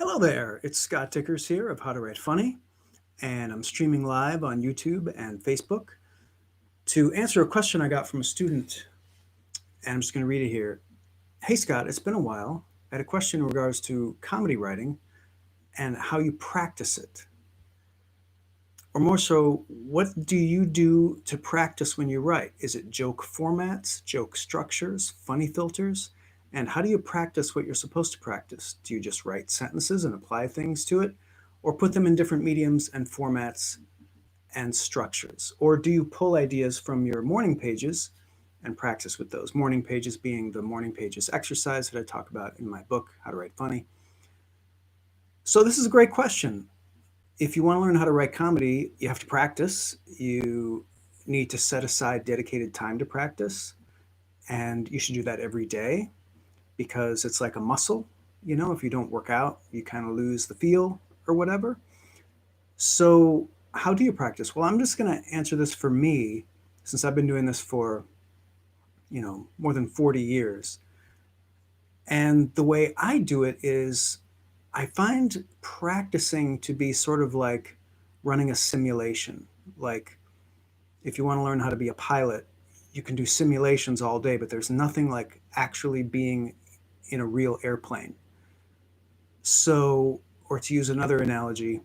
Hello there, it's Scott Dikkers here of How to Write Funny, and I'm streaming live on YouTube and Facebook to answer a question I got from a student, and I'm just going to read it here. Hey Scott, it's been a while. I had a question in regards to comedy writing and how you practice it. Or more so, what do you do to practice when you write? Is it joke formats, joke structures, funny filters? And how do you practice what you're supposed to practice? Do you just write sentences and apply things to it? Or put them in different mediums and formats and structures? Or do you pull ideas from your morning pages and practice with those? Morning pages being the morning pages exercise that I talk about in my book, How to Write Funny. So, this is a great question. If you want to learn how to write comedy, you have to practice. You need to set aside dedicated time to practice. And you should do that every day because it's like a muscle. You know, if you don't work out, you kind of lose the feel or whatever. So, how do you practice? Well, I'm just going to answer this for me since I've been doing this for, more than 40 years. And the way I do it is I find practicing to be sort of like running a simulation. Like if you want to learn how to be a pilot, you can do simulations all day, but there's nothing like actually being in a real airplane. So, or to use another analogy,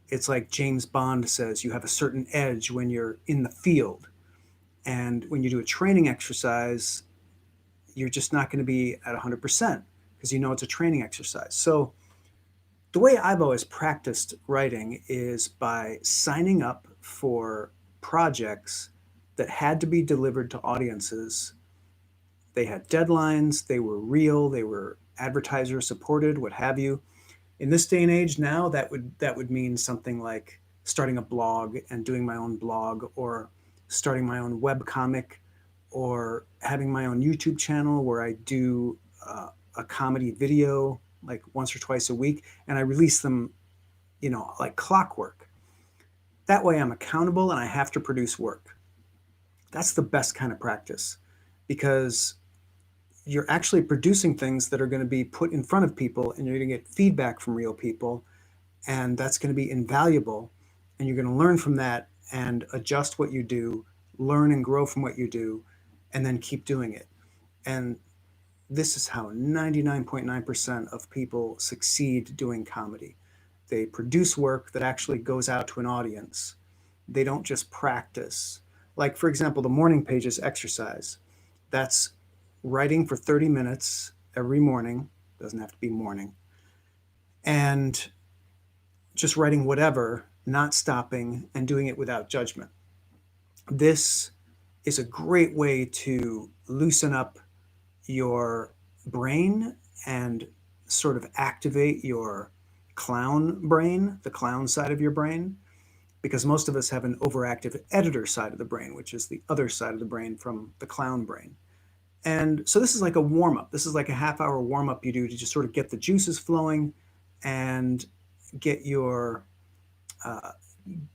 it's like James Bond says, you have a certain edge when you're in the field. And when you do a training exercise, you're just not going to be at 100% because you know it's a training exercise. So, the way I've always practiced writing is by signing up for projects that had to be delivered to audiences. They had deadlines, they were real, they were advertiser supported, what have you. In this day and age now, that would mean something like starting a blog and doing my own blog, or starting my own web comic, or having my own YouTube channel where I do a comedy video like once or twice a week, and I release them, like clockwork. That way I'm accountable and I have to produce work. That's the best kind of practice because you're actually producing things that are going to be put in front of people and you're going to get feedback from real people, and that's going to be invaluable, and you're going to learn from that and adjust what you do, learn and grow from what you do, and then keep doing it. And this is how 99.9% of people succeed doing comedy. They produce work that actually goes out to an audience. They don't just practice. Like, for example, the morning pages exercise. That's writing for 30 minutes every morning, doesn't have to be morning, and just writing whatever, not stopping, and doing it without judgment. This is a great way to loosen up your brain and sort of activate your clown brain, the clown side of your brain, because most of us have an overactive editor side of the brain, which is the other side of the brain from the clown brain. And so this is like a warm up. This is like a half-hour warm up you do to just sort of get the juices flowing and get your uh,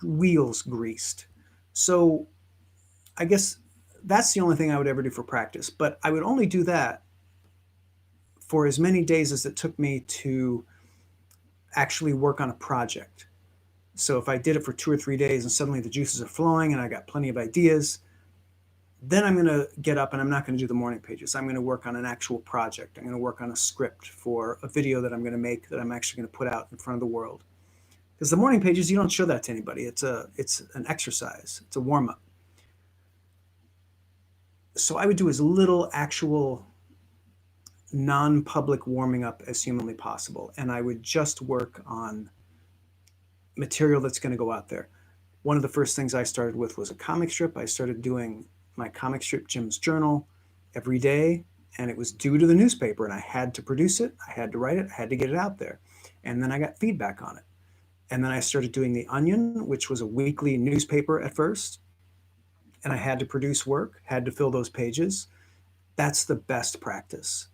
wheels greased. So I guess that's the only thing I would ever do for practice. But I would only do that for as many days as it took me to actually work on a project. So if I did it for 2 or 3 days and suddenly the juices are flowing and I got plenty of ideas, then I'm going to get up and I'm not going to do the morning pages. I'm going to work on an actual project. I'm going to work on a script for a video that I'm going to make that I'm actually going to put out in front of the world. Because the morning pages, you don't show that to anybody. It's an exercise. It's a warm up. So I would do as little actual non-public warming up as humanly possible, and I would just work on material that's going to go out there. One of the first things I started with was a comic strip. I started doing my comic strip, Jim's Journal, every day, and it was due to the newspaper, and I had to produce it, I had to write it, I had to get it out there. And then I got feedback on it. And then I started doing The Onion, which was a weekly newspaper at first, and I had to produce work, had to fill those pages. That's the best practice.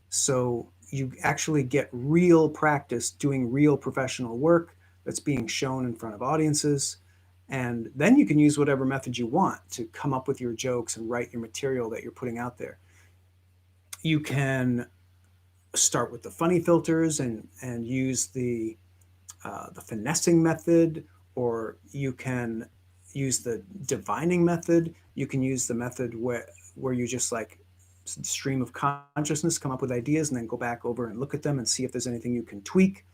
So you actually get real practice doing real professional work that's being shown in front of audiences. And then you can use whatever method you want to come up with your jokes and write your material that you're putting out there. You can start with the funny filters and use the finessing method, or you can use the divining method. You can use the method where you just like stream of consciousness, come up with ideas, and then go back over and look at them and see if there's anything you can tweak.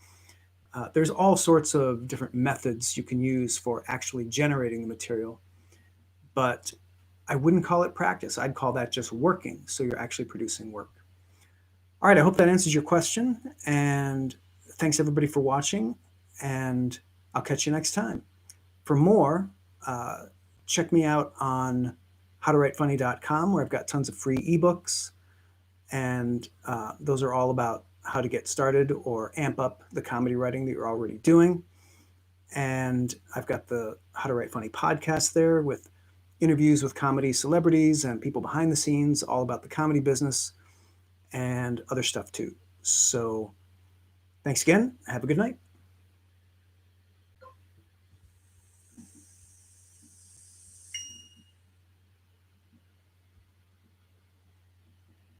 There's all sorts of different methods you can use for actually generating the material, but I wouldn't call it practice. I'd call that just working. So you're actually producing work. All right, I hope that answers your question. And thanks everybody for watching. And I'll catch you next time. For more, uh, check me out on howtowritefunny.com, where I've got tons of free ebooks. And those are all about how to get started or amp up the comedy writing that you're already doing. And I've got the How to Write Funny podcast there with interviews with comedy celebrities and people behind the scenes, all about the comedy business and other stuff too. So thanks again. Have a good night.